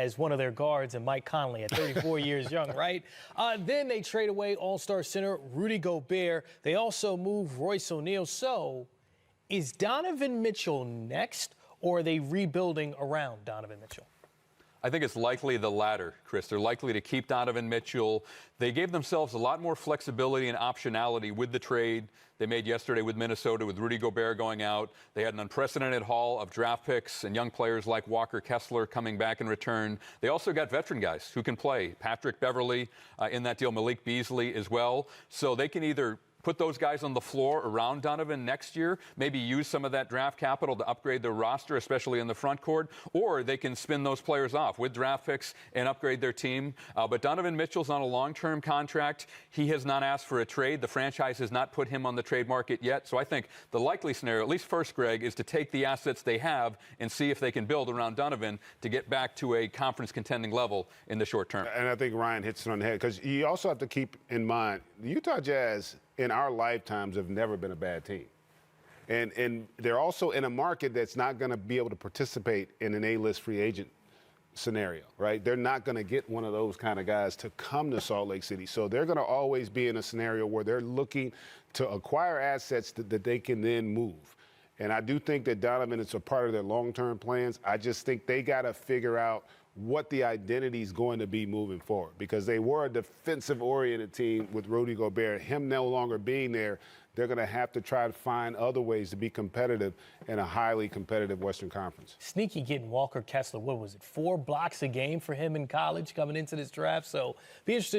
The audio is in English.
as one of their guards and Mike Conley at 34 years young, right? Then they trade away All-Star center Rudy Gobert. They also move Royce O'Neal. So is Donovan Mitchell next, or are they rebuilding around Donovan Mitchell? I think it's likely the latter, Chris. They're likely to keep Donovan Mitchell. They gave themselves a lot more flexibility and optionality with the trade they made yesterday with Minnesota, with Rudy Gobert going out. They had an unprecedented haul of draft picks and young players like Walker Kessler coming back in return. They also got veteran guys who can play. Patrick Beverley in that deal, Malik Beasley as well. So they can either put those guys on the floor around Donovan next year, maybe use some of that draft capital to upgrade their roster, especially in the front court, or they can spin those players off with draft picks and upgrade their team. But Donovan Mitchell's on a long-term contract. He has not asked for a trade. The franchise has not put him on the trade market yet. So I think the likely scenario, at least first, Greg, is to take the assets they have and see if they can build around Donovan to get back to a conference contending level in the short term. And I think Ryan hits it on the head, because you also have to keep in mind, the Utah Jazz in our lifetimes have never been a bad team. And they're also in a market that's not going to be able to participate in an A-list free agent scenario, right? They're not going to get one of those kind of guys to come to Salt Lake City. So they're going to always be in a scenario where they're looking to acquire assets that they can then move. And I do think that Donovan is a part of their long-term plans. I just think they got to figure out what the identity is going to be moving forward, because they were a defensive-oriented team with Rudy Gobert. Him no longer being there, they're going to have to try to find other ways to be competitive in a highly competitive Western Conference. Sneaky getting Walker Kessler, what was it, 4 blocks a game for him in college coming into this draft? So be interesting to